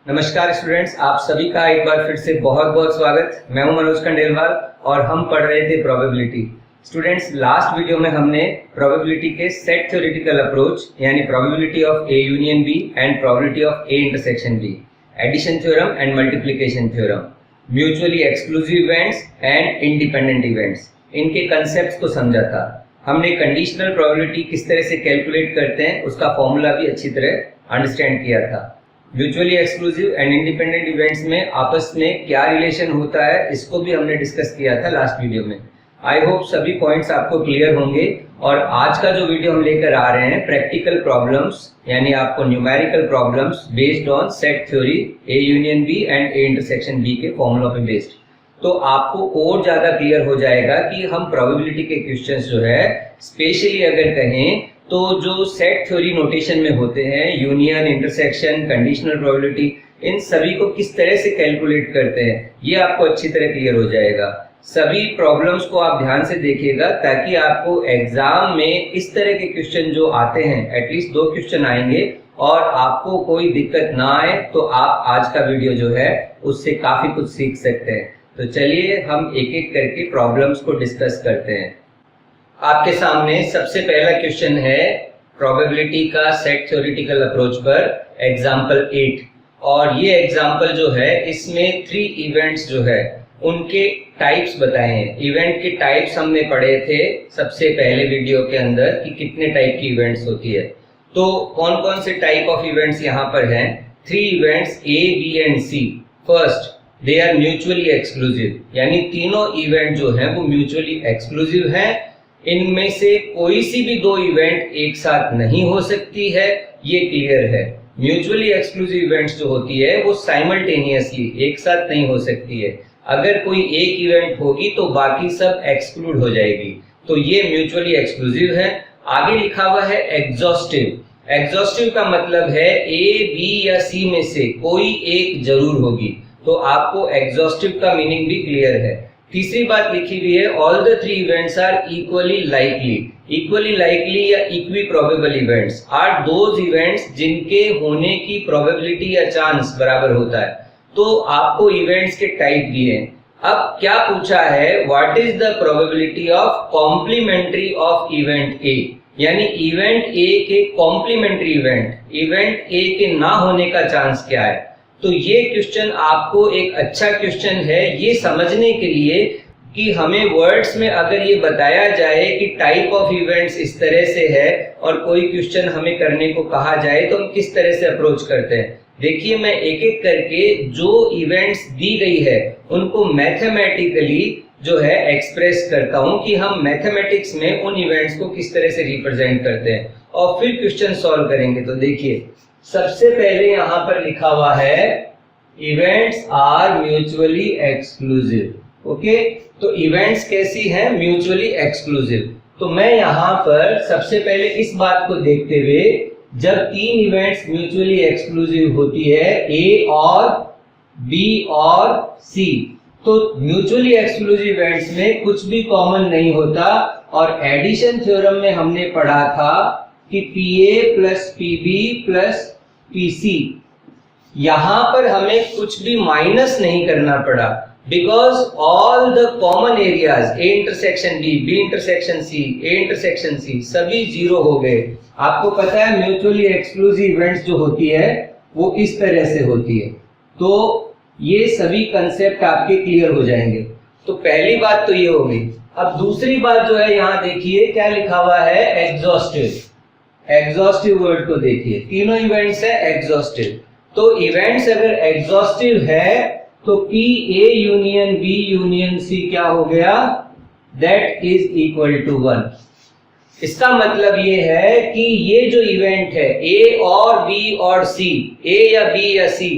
नमस्कार स्टूडेंट्स, आप सभी का एक बार फिर से बहुत बहुत स्वागत। मैं हूं मनोज खंडेलवाल और हम पढ़ रहे थे प्रोबेबिलिटी। स्टूडेंट्स, लास्ट वीडियो में हमने प्रोबेबिलिटी के सेट थ्योरेटिकल अप्रोच यानी probability of A union B and probability of A intersection B, addition theorem and multiplication theorem, mutually exclusive events and independent events, इनके कंसेप्ट्स को समझा था। हमने conditional probability किस तरह से कैलकुलेट करते हैं उसका फॉर्मूला भी अच्छी तरह अंडरस्टैंड किया था। Mutually exclusive and independent events में आपस में क्या रिलेशन होता है इसको भी हमने डिस्कस किया था लास्ट वीडियो में। आई होप सभी पॉइंट्स आपको क्लियर होंगे। और आज का जो वीडियो हम लेकर आ रहे हैं प्रैक्टिकल प्रॉब्लम्स यानी आपको numerical problems based on set theory A union B and A intersection B के फॉर्मूला पे बेस्ड। तो आपको और ज्यादा क्लियर हो जाएगा कि हम प्रोबेबिलिटी के क्वेश्चंस जो है स्पेशली अगर कहें तो जो सेट थ्योरी नोटेशन में होते हैं, यूनियन, इंटरसेक्शन, कंडीशनल प्रोबेबिलिटी, इन सभी को किस तरह से कैलकुलेट करते हैं ये आपको अच्छी तरह क्लियर हो जाएगा। सभी प्रॉब्लम्स को आप ध्यान से देखिएगा ताकि आपको एग्जाम में इस तरह के क्वेश्चन जो आते हैं, एटलीस्ट 2 क्वेश्चन आएंगे और आपको कोई दिक्कत ना आए, तो आप आज का वीडियो जो है उससे काफी कुछ सीख सकते हैं। तो चलिए हम एक एक करके प्रॉब्लम्स को डिस्कस करते हैं। आपके सामने सबसे पहला क्वेश्चन है प्रोबेबिलिटी का सेट थ्योरेटिकल अप्रोच पर एग्जांपल 8। और ये एग्जांपल जो है इसमें 3 इवेंट्स जो है उनके टाइप्स बताए हैं। इवेंट के टाइप्स हमने पढ़े थे सबसे पहले वीडियो के अंदर कि कितने टाइप की इवेंट्स होती है। तो कौन कौन से टाइप ऑफ इवेंट्स यहाँ पर हैं? 3 events A, B and C. First, they are mutually exclusive, यानी तीनों इवेंट जो है वो म्यूचुअली एक्सक्लूसिव है। इनमें से कोई सी भी 2 इवेंट एक साथ नहीं हो सकती है, ये क्लियर है। म्यूचुअली एक्सक्लूसिव इवेंट्स जो होती है वो साइमल्टेनियसली एक साथ नहीं हो सकती है। अगर कोई एक इवेंट होगी तो बाकी सब एक्सक्लूड हो जाएगी, तो ये म्यूचुअली एक्सक्लूसिव है। आगे लिखा हुआ है एग्जॉस्टिव। एग्जॉस्टिव का मतलब है ए, बी या सी में से कोई एक जरूर होगी, तो आपको एग्जॉस्टिव का मीनिंग भी क्लियर है। तीसरी बात लिखी हुई है all the 3 events are equally likely. Equally likely या equiprobable events are those events जिनके होने की प्रोबेबिलिटी या चांस बराबर होता है। तो आपको इवेंट्स के टाइप दिए हैं। अब क्या पूछा है, what is the probability of complementary of event A, यानी इवेंट ए के कॉम्प्लीमेंट्री इवेंट ए के ना होने का चांस क्या है। तो ये क्वेश्चन आपको एक अच्छा क्वेश्चन है ये समझने के लिए कि हमें वर्ड्स में अगर ये बताया जाए कि टाइप ऑफ इवेंट्स इस तरह से है और कोई क्वेश्चन हमें करने को कहा जाए तो हम किस तरह से अप्रोच करते हैं। देखिए, मैं एक एक करके जो इवेंट्स दी गई है उनको मैथमेटिकली जो है एक्सप्रेस करता हूं कि हम मैथमेटिक्स में उन इवेंट्स को किस तरह से रिप्रेजेंट करते हैं और फिर क्वेश्चन सॉल्व करेंगे। तो देखिए, सबसे पहले यहां पर लिखा हुआ है events are mutually exclusive. Okay, तो इवेंट्स कैसी हैं? Mutually exclusive. तो मैं यहां पर सबसे पहले इस बात को देखते हुए, जब 3 इवेंट्स म्यूचुअली एक्सक्लूसिव होती है ए और बी और सी, तो म्यूचुअली एक्सक्लूसिव इवेंट्स में कुछ भी कॉमन नहीं होता। और एडिशन थ्योरम में हमने पढ़ा था कि PA plus PB plus PC, यहां पर हमें कुछ भी माइनस नहीं करना पड़ा because all the common areas A intersection B intersection C, A intersection C सभी 0 हो गए। आपको पता है म्यूचुअली एक्सक्लूसिव इवेंट्स जो होती है वो इस तरह से होती है। तो ये सभी कंसेप्ट आपके क्लियर हो जाएंगे। तो पहली बात तो ये हो गई। अब दूसरी बात जो है यहाँ देखिए क्या लिखा हुआ है, एग्जॉस्टिव। एग्जॉस्टिव वर्ड को देखिए, तीनों इवेंट्स है एग्जॉस्टिव। तो इवेंट्स अगर एग्जॉस्टिव है तो P A union B union C क्या हो गया, दैट इज इक्वल टू 1। इसका मतलब ये है कि ये जो इवेंट है A और B और C, A या B या C,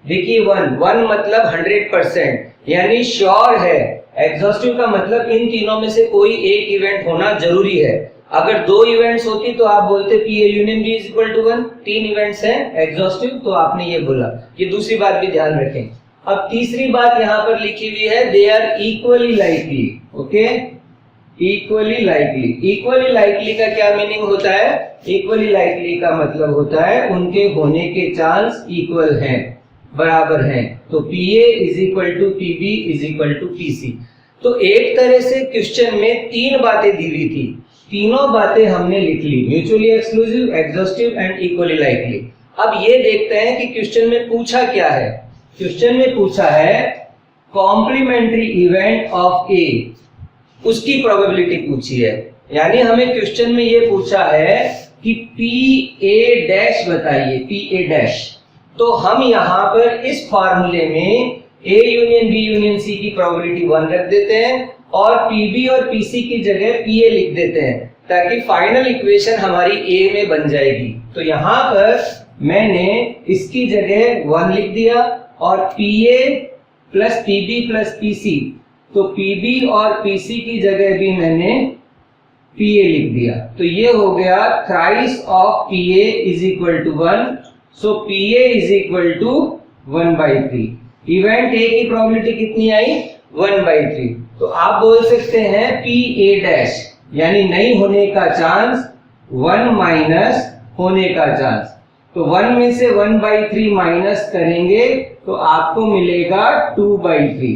देखिए 1 मतलब 100%, यानी श्योर है। एग्जॉस्टिव का मतलब इन तीनों में से कोई एक इवेंट होना जरूरी है। अगर 2 इवेंट्स होती तो आप बोलते P A union B is equal to 1। 3 events हैं एग्जॉस्टिव, तो आपने ये बोला। ये दूसरी बात भी ध्यान रखें। अब तीसरी बात यहाँ पर लिखी हुई है they are equally likely. Okay, equally likely. Equally likely का क्या मीनिंग होता है? इक्वली लाइकली का मतलब होता है उनके होने के चांस इक्वल हैं। बराबर हैं, तो PA is equal to PB is equal to PC। तो एक तरह से क्वेश्चन में तीन बातें दी हुई थी, तीनों बातें हमने लिख ली, mutually exclusive, exhaustive and equally likely. अब ये देखते हैं कि क्वेश्चन में पूछा क्या है। क्वेश्चन में पूछा है कॉम्प्लीमेंट्री इवेंट ऑफ ए, उसकी प्रोबेबिलिटी पूछी है। यानी हमें क्वेश्चन में ये पूछा है कि PA डैश बताइए, PA डैश। तो हम यहां पर इस फार्मूले में A union B union C की प्रोबेबिलिटी 1 रख देते हैं और PB और PC की जगह PA लिख देते हैं, ताकि फाइनल इक्वेशन हमारी A में बन जाएगी। तो यहां पर मैंने इसकी जगह 1 लिख दिया और PA plus PB plus PC, तो PB और PC की जगह भी मैंने PA लिख दिया। तो ये हो गया thrice of PA is equal to 1, so PA is equal to 1/3। Event A की प्रोबेबिलिटी कितनी आई? 1/3। तो आप बोल सकते हैं PA डैश यानी नहीं होने का चांस 1 माइनस होने का चांस। तो 1 में से 1/3 माइनस करेंगे तो आपको मिलेगा 2/3।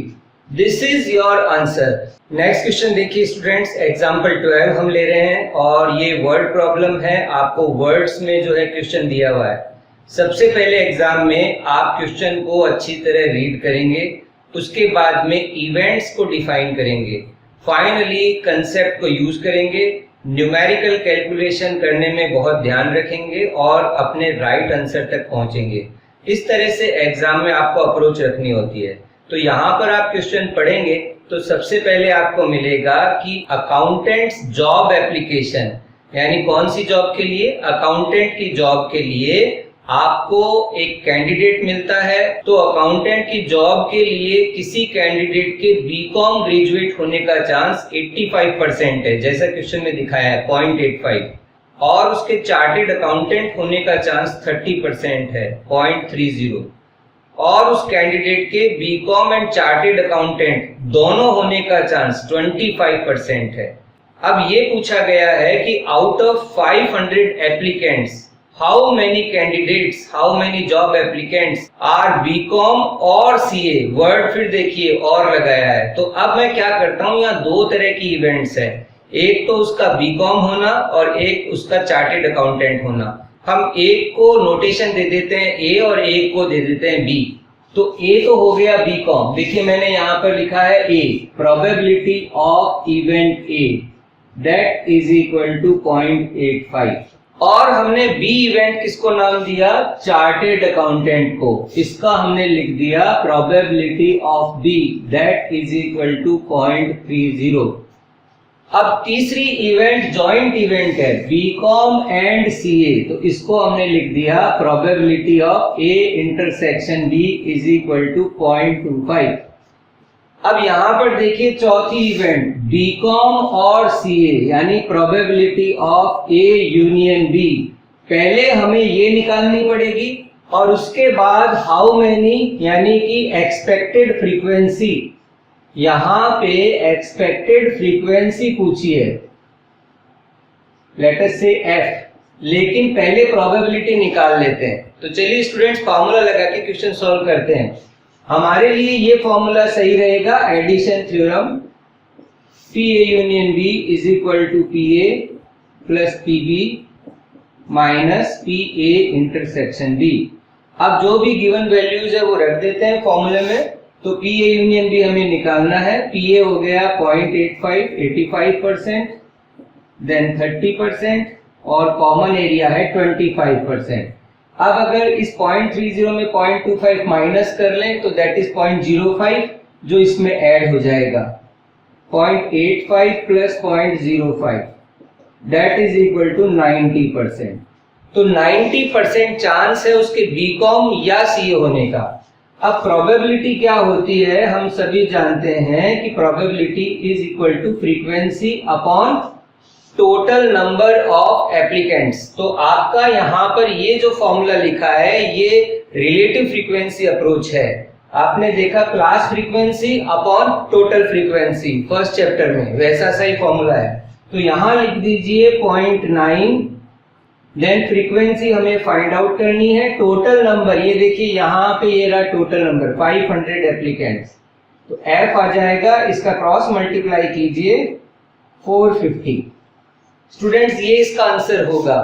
This is your answer. Next question देखिए स्टूडेंट्स, एग्जाम्पल 12 हम ले रहे हैं और ये वर्ड प्रॉब्लम है। आपको वर्ड्स में जो है क्वेश्चन दिया हुआ है। सबसे पहले एग्जाम में आप क्वेश्चन को अच्छी तरह रीड करेंगे, उसके बाद में इवेंट्स को डिफाइन करेंगे, फाइनली कंसेप्ट को यूज करेंगे, न्यूमेरिकल कैलकुलेशन करने में बहुत ध्यान रखेंगे और अपने राइट आंसर तक पहुंचेंगे। इस तरह से एग्जाम में आपको अप्रोच रखनी होती है। तो यहाँ पर आप क्वेश्चन पढ़ेंगे तो सबसे पहले आपको मिलेगा कि अकाउंटेंट्स जॉब एप्लीकेशन, यानी कौन सी जॉब के लिए? अकाउंटेंट की जॉब के लिए आपको एक कैंडिडेट मिलता है। तो अकाउंटेंट की जॉब के लिए किसी कैंडिडेट के बीकॉम ग्रेजुएट होने का चांस 85% है, जैसा क्वेश्चन में दिखाया है 0.85, और उसके चार्टेड अकाउंटेंट होने का चांस 30% है 0.30, और उस कैंडिडेट के बीकॉम एंड चार्टेड अकाउंटेंट दोनों होने का चांस 25% है। अब ये पूछा गया है कि out of 500 applicants how many candidates, how many job applicants are BCom और CA। वर्ड फिर देखिए और लगाया है। तो अब मैं क्या करता हूं, यहाँ दो तरह की इवेंट्स है, एक तो उसका बीकॉम होना और एक उसका चार्टेड अकाउंटेंट होना। हम एक को नोटेशन दे देते हैं A और एक को दे देते हैं B। तो A तो हो गया बीकॉम, देखिए मैंने यहाँ पर लिखा है A, probability of event A that is equal to 0.85, और हमने B इवेंट किसको नाम दिया? चार्टेड अकाउंटेंट को। इसका हमने लिख दिया probability of B that is equal to 0.30। अब तीसरी इवेंट जॉइंट इवेंट है बीकॉम एंड CA, तो इसको हमने लिख दिया probability of A intersection B is equal to 0.25। अब यहां पर देखिए चौथी इवेंट बीकॉम और CA यानी probability of A union B। पहले हमें ये निकालनी पड़ेगी और उसके बाद हाउ मेनी यानी कि एक्सपेक्टेड फ्रीक्वेंसी, यहां पे एक्सपेक्टेड फ्रीक्वेंसी पूछी है, लेट अस से F, लेकिन पहले प्रोबेबिलिटी निकाल लेते हैं। तो चलिए स्टूडेंट्स फार्मूला लगा के क्वेश्चन सॉल्व करते हैं। हमारे लिए ये फॉर्मूला सही रहेगा, addition theorem, PA union B is equal to PA plus PB minus PA intersection B। अब जो भी गिवन वैल्यूज है वो रख देते हैं फॉर्मूले में। तो PA यूनियन B हमें निकालना है। PA हो गया 0.85, 85%, देन 30% और कॉमन एरिया है 25%। अब अगर इस 0.30 में 0.25 माइनस कर लें तो दैट इज 0.05, जो इसमें ऐड हो जाएगा 0.85 plus 0.05 that is equal to 90%। तो 90% चांस है उसके बीकॉम या CA होने का। अब प्रोबेबिलिटी क्या होती है, हम सभी जानते हैं कि probability is equal to frequency upon total number of applicants. तो आपका यहाँ पर ये जो फॉर्मूला लिखा है ये रिलेटिव फ्रीक्वेंसी अप्रोच है। आपने देखा class frequency upon total frequency first chapter में, वैसा सही फॉर्मूला है। तो यहाँ लिख दीजिए 0.9 देन फ्रीक्वेंसी हमें फाइंड आउट करनी है, टोटल नंबर, ये देखिए यहाँ पे ये रहा टोटल नंबर 500 एप्लीकेंट्स, तो F आ जाएगा, इसका क्रॉस मल्टीप्लाई कीजिए 450। स्टूडेंट्स ये इसका आंसर होगा।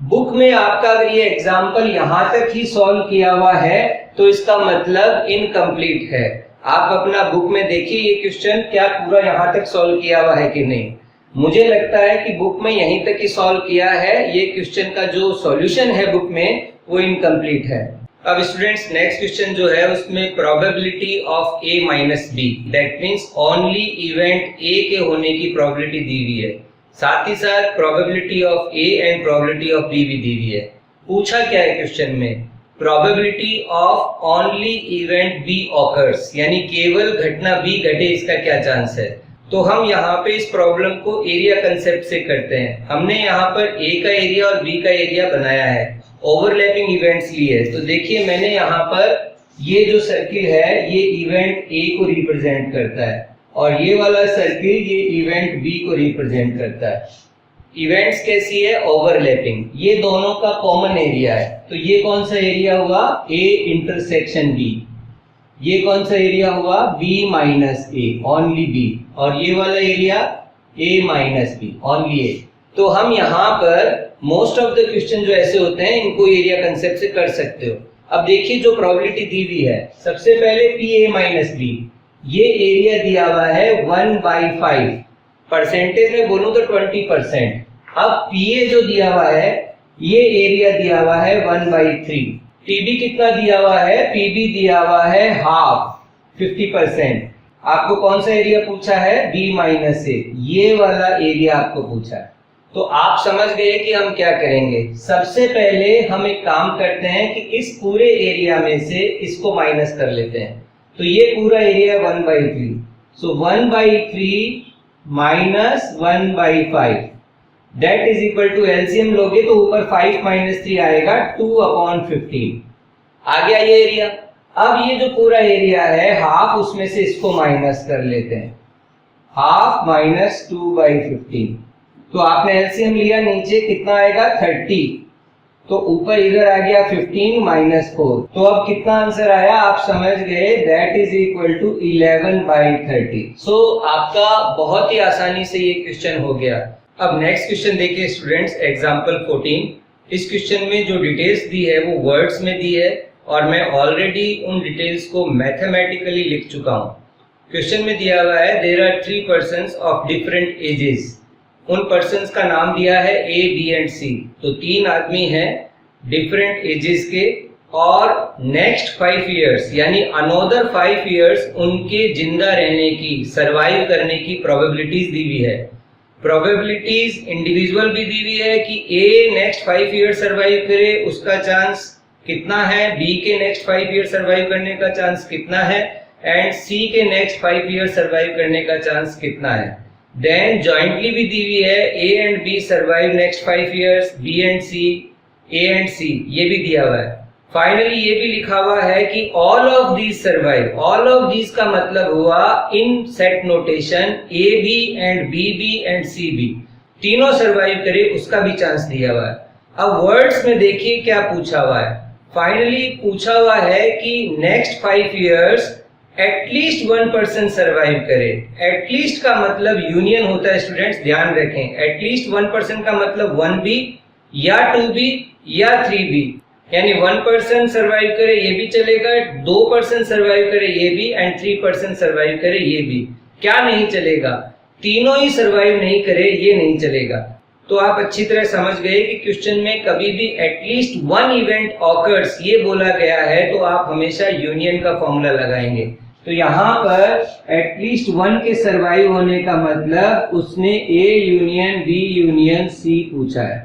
बुक में आपका अगर ये एग्जाम्पल यहां तक ही सॉल्व किया हुआ है तो इसका मतलब इनकम्प्लीट है। आप अपना बुक में देखिए ये क्वेश्चन क्या पूरा यहां तक सॉल्व किया हुआ है कि नहीं। मुझे लगता है कि बुक में यहीं तक ही सॉल्व किया है, ये क्वेश्चन का जो सॉल्यूशन है बुक में वो इनकम्प्लीट है। अब स्टूडेंट्स नेक्स्ट क्वेश्चन जो है उसमें probability of A minus B, that means only event A के होने की प्रोबेबिलिटी दी हुई है, साथ ही साथ probability of A and probability of B भी दी हुई है। पूछा क्या है क्वेश्चन में, probability of only event B occurs, यानी केवल घटना B घटे इसका क्या चांस है। तो हम यहाँ पे इस प्रॉब्लम को एरिया कंसेप्ट से करते हैं। हमने यहाँ पर A का एरिया और B का एरिया बनाया है, ओवरलैपिंग इवेंट्स लिए। तो देखिए मैंने यहाँ पर ये जो सर्किल है ये इवेंट A को रिप्रेजेंट करता है और ये वाला सर्किल ये इवेंट B को रिप्रेजेंट करता है। इवेंट्स कैसी है, ओवरलैपिंग, ये दोनों का कॉमन एरिया है। तो ये कौन सा एरिया हुआ, A इंटरसेक्शन B। ये कौन सा एरिया हुआ, B minus A, only B। और ये वाला area A minus B, only A। तो हम यहाँ पर मोस्ट ऑफ द क्वेश्चन जो ऐसे होते हैं इनको एरिया कंसेप्ट से कर सकते हो। अब देखिए जो प्रोबेबिलिटी दी हुई है, सबसे पहले PA माइनस B, ये एरिया दिया हुआ है 1/5, परसेंटेज में बोलूं तो 20%। अब PA जो दिया हुआ है ये एरिया दिया हुआ है 1/3। PB कितना दिया हुआ है, PB दिया हुआ है हाफ, 50%। आपको कौन सा एरिया पूछा है, B माइनस A, ये वाला एरिया आपको पूछा है। तो आप समझ गए कि हम क्या करेंगे। सबसे पहले हम एक काम करते हैं कि इस पूरे एरिया में से इसको माइनस कर लेते हैं। तो ये पूरा area 1/3, so 1/3 minus 1/5, that is equal to, LCM लोगे तो ऊपर 5 माइनस 3 आएगा 2/15। आ गया ये एरिया। अब ये जो पूरा एरिया है हाफ, उसमें से इसको माइनस कर लेते हैं, हाफ माइनस 2/15। तो आपने एलसीएम लिया, नीचे कितना आएगा 30, तो ऊपर इधर आ गया 15 माइनस 4। तो अब कितना आंसर आया आप समझ गए, दैट इज इक्वल टू 11/30। सो आपका बहुत ही आसानी से ये क्वेश्चन हो गया। अब नेक्स्ट क्वेश्चन देखिए स्टूडेंट्स, एग्जांपल 14। इस क्वेश्चन में जो डिटेल्स दी है वो वर्ड्स में दी है और मैं ऑलरेडी उन डिटेल्स को मैथमेटिकली लिख चुका हूँ। क्वेश्चन में दिया हुआ है there are 3 persons of different ages. उन पर्सन्स का नाम दिया है A, B एंड C। तो 3 आदमी हैं डिफरेंट एजेस के और नेक्स्ट 5 इयर्स यानी अनोदर 5 इयर्स उनके जिंदा रहने की, सरवाइव करने की प्रोबेबिलिटीज दी हुई है। प्रोबेबिलिटीज इंडिविजुअल भी दी हुई है कि A नेक्स्ट 5 इयर्स सरवाइव करे, उसका चांस कितना है, B के नेक्स्ट 5 इयर्स सरवाइव करने का चांस कितना है एंड C के नेक्स्ट 5 इयर्स सरवाइव करने का चांस कितना है। देन जॉइंटली भी दी हुई है A and B survive next 5 years, B and C, A and C, ये भी दिया हुआ है। फाइनली ये भी लिखा हुआ है कि all of these survive. All of these का मतलब हुआ इन set notation A B and B B and C B, तीनों सर्वाइव करे उसका भी चांस दिया हुआ है। अब वर्ड्स में देखिए क्या पूछा हुआ है। फाइनली पूछा हुआ है कि next 5 years at least 1 person survive करे। एटलीस्ट का मतलब यूनियन होता है स्टूडेंट्स, ध्यान रखें। एटलीस्ट 1 पर्सन का मतलब 1B या 2B या 3B, यानी 1 पर्सन सर्वाइव करे ये भी चलेगा, 2 पर्सन सर्वाइव करे ये भी एंड 3 पर्सन सर्वाइव करे ये भी। क्या नहीं चलेगा, तीनों ही सर्वाइव नहीं करे ये नहीं चलेगा। तो आप अच्छी तरह समझ गए कि क्वेश्चन में कभी भी एटलीस्ट 1 इवेंट ऑकर्स ये बोला गया है तो आप हमेशा यूनियन का फॉर्मूला लगाएंगे। तो यहाँ पर एटलीस्ट 1 के सरवाइव होने का मतलब उसने A union B union C पूछा है।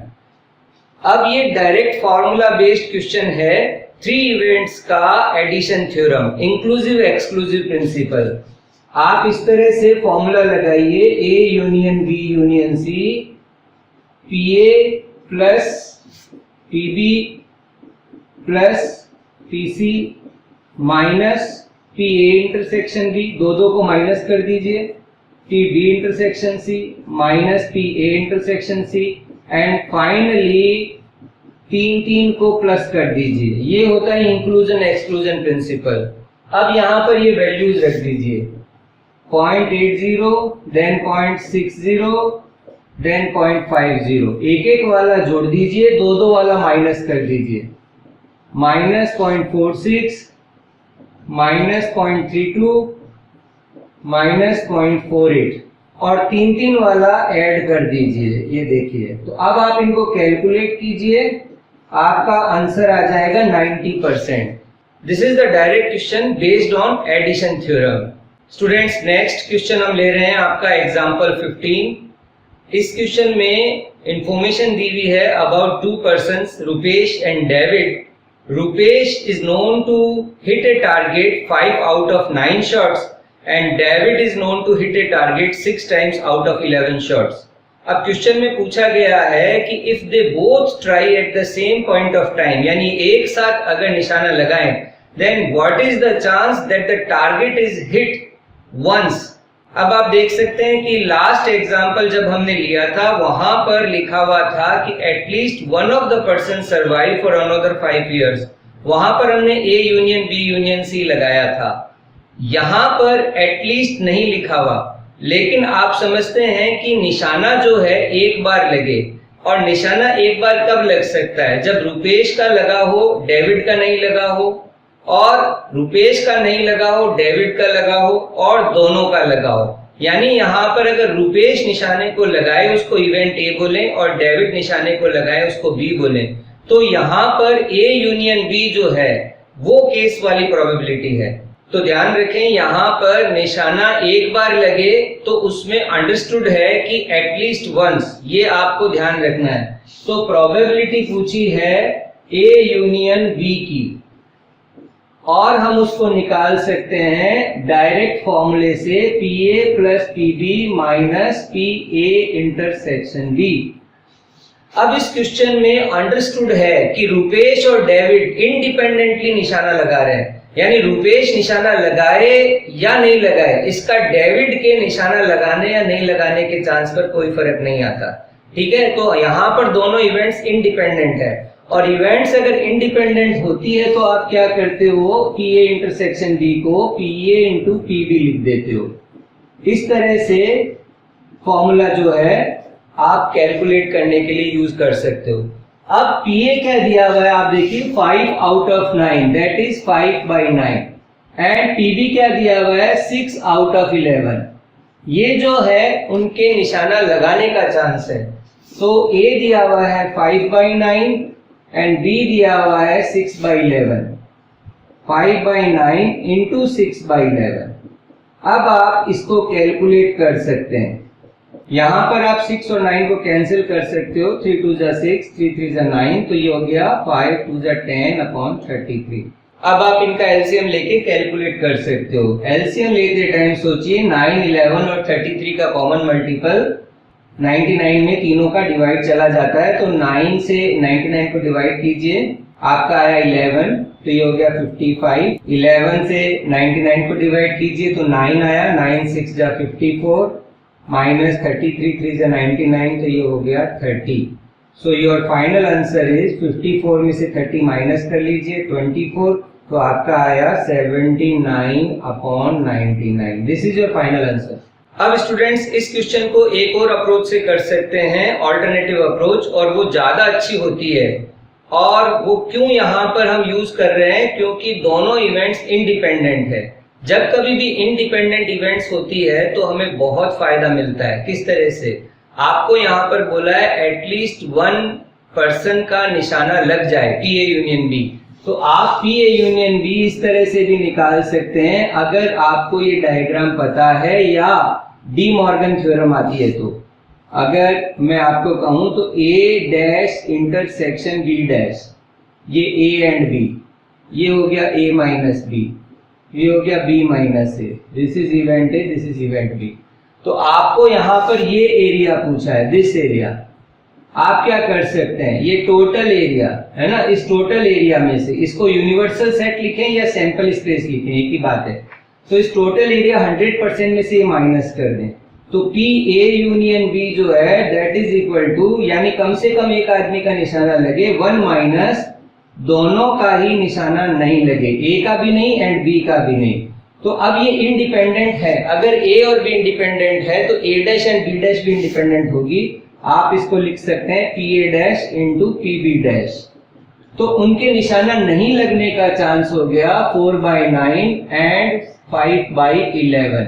अब ये डायरेक्ट फॉर्मूला बेस्ड क्वेश्चन है 3 इवेंट्स का addition theorem, inclusive exclusive principle. आप इस तरह से फॉर्मूला लगाइए, A union B union C, PA plus PB plus PC minus PA intersection B, दो को माइनस कर दीजिए, PB intersection C minus PA intersection C and finally तीन तीन को प्लस कर दीजिए, ये होता है इंक्लूजन एक्सक्लूजन प्रिंसिपल। अब यहाँ पर ये वैल्यूज रख दीजिए 0.80, देन 0.60, देन 0.50, एक एक वाला जोड़ दीजिए, दो दो वाला माइनस कर दीजिए, -0.46, -0.32, -0.48 और तीन तीन वाला ऐड कर दीजिए, ये देखिए। तो अब आप इनको कैलकुलेट कीजिए, आपका आंसर आ जाएगा 90%। This is the direct question based on addition theorem. Students, next question हम ले रहे हैं आपका एग्जांपल 15। इस क्वेश्चन में इंफॉर्मेशन दी हुई है about two persons, Rupesh and David. Rupesh is known to hit a target 5 out of 9 shots and David is known to hit a target 6 times out of 11 shots. अब क्वेश्चन में पूछा गया है कि if they both try at the same point of time, यानी एक साथ अगर निशाना लगाएं, then what is the chance that the target is hit once. अब आप देख सकते हैं कि लास्ट एग्जांपल जब हमने लिया था वहां पर लिखा हुआ था कि at least one of the person survive for another 5 years। वहां पर हमने A union B union C लगाया था, यहां पर एटलीस्ट नहीं लिखा हुआ। लेकिन आप समझते हैं कि निशाना जो है एक बार लगे, और निशाना एक बार कब लग सकता है? जब रुपेश का लगा हो, डेविड का नहीं लगा हो, और रुपेश का नहीं लगा हो, डेविड का लगा हो, और दोनों का लगा हो। यानी यहाँ पर अगर रुपेश निशाने को लगाए उसको इवेंट ए बोलें, और डेविड निशाने को लगाए उसको बी बोलें, तो यहाँ पर ए यूनियन बी जो है वो केस वाली प्रोबेबिलिटी है। तो ध्यान रखें, यहाँ पर निशाना एक बार लगे तो उसमें अंडरस्टूड है कि एटलीस्ट वंस, ये आपको ध्यान रखना है। तो प्रोबेबिलिटी पूछी है ए यूनियन बी की, और हम उसको निकाल सकते हैं डायरेक्ट फॉर्मूले से PA plus PB minus PA intersection B। अब इस क्वेश्चन में अंडरस्टूड है कि रुपेश और डेविड इंडिपेंडेंटली निशाना लगा रहे हैं, यानी रुपेश निशाना लगाए या नहीं लगाए, इसका डेविड के निशाना लगाने या नहीं लगाने के चांस पर कोई फर्क नहीं आता। ठीक है, तो यहाँ पर दोनों इवेंट्स इंडिपेंडेंट है, और इवेंट्स अगर इंडिपेंडेंट होती है तो आप क्या करते हो, PA इंटरसेक्शन B को PA इंटू PB लिख देते हो। इस तरह से फॉर्मूला जो है आप कैलकुलेट करने के लिए यूज कर सकते हो। अब PA क्या दिया हुआ है आप देखिए 5 out of 9, that is 5/9, and PB क्या दिया हुआ है 6 out of 11। ये जो है उनके निशाना लगाने का चांस है। तो A दिया हुआ है 5/9 एंड B दिया हुआ है 6/11, 5/9 इंटू 6/11। अब आप इसको कैलकुलेट कर सकते हैं। यहाँ पर आप 6 और 9 को कैंसिल कर सकते हो, 3 2 जा 6, 3 3 जा 9, तो ये हो गया 5 2 जा 10/33। अब आप इनका एलसीएम लेके कैलकुलेट कर सकते हो। एलसीएम लेते टाइम सोचिए 9, 11 और 33 का कॉमन मल्टीपल 99 में तीनों का डिवाइड चला जाता है, तो 9 से 99 को डिवाइड कीजिए, आपका आया 11, तो ये हो गया 55। 11 से 99 को डिवाइड कीजिए तो 9 आया, 9 6 जा 54 माइनस 33 3 जा 99, तो ये हो गया 30। So your final answer is 54 में से 30 माइनस कर लीजिए 24, तो आपका आया 79/99। This is your final answer. अब स्टूडेंट्स इस क्वेश्चन को एक और अप्रोच से कर सकते हैं, ऑल्टरनेटिव अप्रोच, और वो ज्यादा अच्छी होती है। और वो क्यों यहाँ पर हम यूज कर रहे हैं, क्योंकि दोनों इवेंट्स इंडिपेंडेंट है। जब कभी भी इंडिपेंडेंट इवेंट्स होती है तो हमें बहुत फायदा मिलता है। किस तरह से? आपको यहाँ पर बोला है एटलीस्ट वन पर्सन का निशाना लग जाए PA यूनियन B, तो आप PA यूनियन B इस तरह से भी निकाल सकते हैं अगर आपको ये डायग्राम पता है या डी मॉर्गन थ्योरम आती है। तो अगर मैं आपको कहूं तो A dash intersection B dash, ये A एंड B, ये हो गया A माइनस B, ये हो गया B minus A, this is event A, this is event B। तो आपको यहाँ पर ये एरिया पूछा है, दिस एरिया। आप क्या कर सकते हैं, ये टोटल एरिया है ना, इस टोटल एरिया में से इसको यूनिवर्सल सेट लिखें या सैंपल स्पेस लिखें, एक ही बात है। तो इस टोटल एरिया 100% में से ये माइनस कर दें, तो पी ए यूनियन बी जो है दैट इज इक्वल टू, यानी कम से कम एक आदमी का निशाना लगे, 1 माइनस दोनों का ही निशाना नहीं लगे, ए का भी नहीं एंड बी का भी नहीं। तो अब ये इंडिपेंडेंट है, अगर ए और बी इंडिपेंडेंट है तो A dash and B dash भी इंडिपेंडेंट होगी। आप इसको लिख सकते हैं P A dash into P B dash. तो उनके निशाना नहीं लगने का चांस हो गया 4/9 एंड 5/11।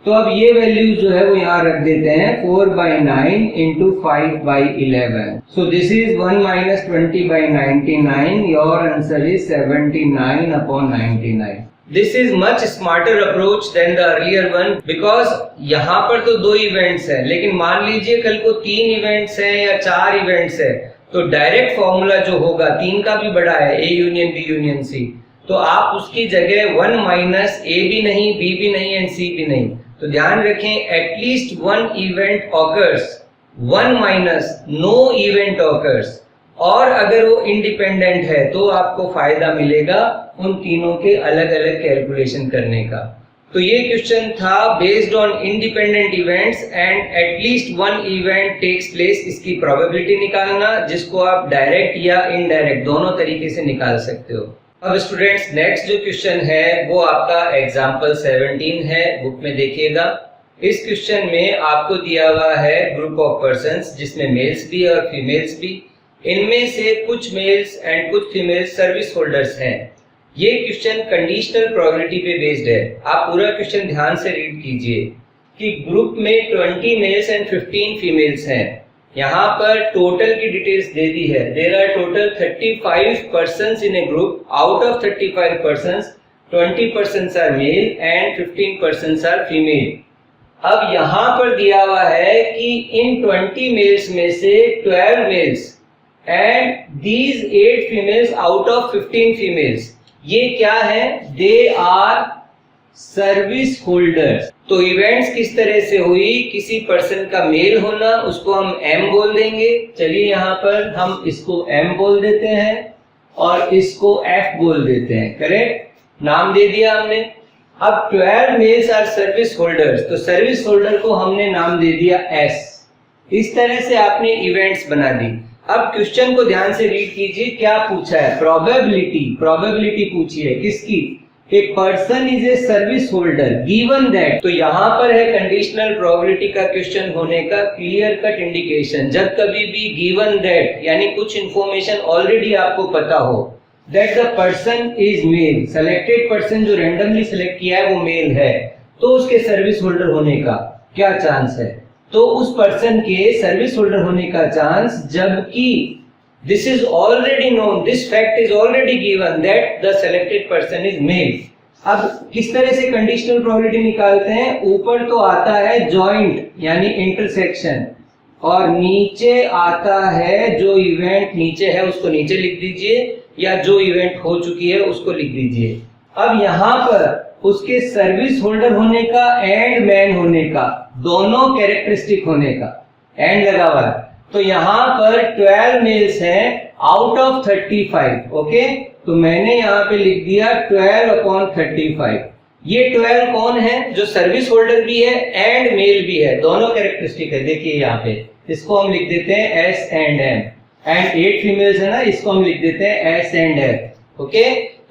तो अब ये वैल्यू जो है वो यहाँ रख देते हैं 4/9 into 5/11। So this is 1 minus 20/99। Your answer is 79/99। This is much smarter approach than the earlier one, because यहाँ पर तो 2 इवेंट्स हैं, लेकिन मान लीजिए कल को 3 इवेंट्स हैं या 4 इवेंट्स है, तो डायरेक्ट फॉर्मूला जो होगा 3 का भी बड़ा है, A union B union C, तो आप उसकी जगह 1 माइनस ए भी नहीं, बी भी नहीं एंड सी भी नहीं। तो ध्यान रखें at least 1 event occurs, 1 minus no event occurs. और अगर वो इंडिपेंडेंट है तो आपको फायदा मिलेगा उन तीनों के अलग अलग कैलकुलेशन करने का। तो ये क्वेश्चन था based on independent events and at least 1 event takes place, इसकी प्रोबेबिलिटी निकालना, जिसको आप डायरेक्ट या इनडायरेक्ट दोनों तरीके से निकाल सकते हो। अब स्टूडेंट्स नेक्स्ट जो क्वेश्चन है वो आपका एग्जाम्पल 17 है, बुक में देखिएगा। इस क्वेश्चन में आपको दिया हुआ है ग्रुप ऑफ पर्संस जिसमें मेल्स भी और फीमेल्स भी। इनमें से कुछ मेल्स एंड कुछ फीमेल्स सर्विस होल्डर्स हैं। ये क्वेश्चन कंडीशनल प्रोबेबिलिटी पे बेस्ड है। आप पूरा क्वेश्चन ध्यान से रीड कीजिए कि ग्रुप में 20 मेल्स एंड 15 फीमेल्स हैं। यहाँ पर टोटल की डिटेल्स दे दी है। There are total 35 persons in a group. Out of 35 persons 20 persons are male and 15 persons are female. अब यहाँ पर दिया हुआ है कि इन 20 मेल्स में से 12 mails and these 8 females out of 15 females, ये क्या है? They are service holders. तो इवेंट्स किस तरह से हुई? किसी पर्सन का मेल होना, उसको हम एम बोल देंगे। चलिए यहाँ पर हम इसको एम बोल देते हैं और इसको एफ बोल देते हैं। करेक्ट, नाम दे दिया हमने। अब 12 मेल्स आर सर्विस होल्डर्स, तो सर्विस होल्डर को हमने नाम दे दिया एस। इस तरह से आपने इवेंट्स बना दी। अब क्वेश्चन को ध्यान से रीड कीजिए, क्या पूछा है? प्रोबेबिलिटी पूछी है। किसकी? ए person is a service holder given that. तो यहाँ पर है कंडीशनल प्रोबेबिलिटी का क्वेश्चन होने का क्लियर कट इंडिकेशन। जब कभी भी गिवन दैट यानी कुछ इंफॉर्मेशन ऑलरेडी आपको पता हो, that the person is male, selected person जो रैंडमली सेलेक्ट किया है वो मेल है, तो उसके सर्विस होल्डर होने का क्या चांस है? तो उस पर्सन के सर्विस होल्डर होने का चांस, जबकि this is already known, this fact is already given that the selected person is male. अब किस तरह से कंडीशनल प्रोबेबिलिटी निकालते हैं? ऊपर तो आता है जॉइंट यानी इंटरसेक्शन, और नीचे आता है जो इवेंट नीचे है उसको नीचे लिख दीजिए, या जो इवेंट हो चुकी है उसको लिख दीजिए। अब यहाँ पर उसके सर्विस होल्डर होने का एंड मैन होने का, दोनों कैरेक्टरिस्टिक होने का, एंड लगा हुआ है। तो यहाँ पर 12 मेल्स हैं आउट ऑफ 35। ओके, तो मैंने यहाँ पे लिख दिया 12/35। ये 12 कौन है? जो सर्विस होल्डर भी है एंड मेल भी है, दोनों कैरेक्टरिस्टिक है। देखिए यहाँ पे इसको हम लिख देते हैं S and M, and 8 females है ना, इसको हम लिख देते हैं एस एंड एफ। ओके,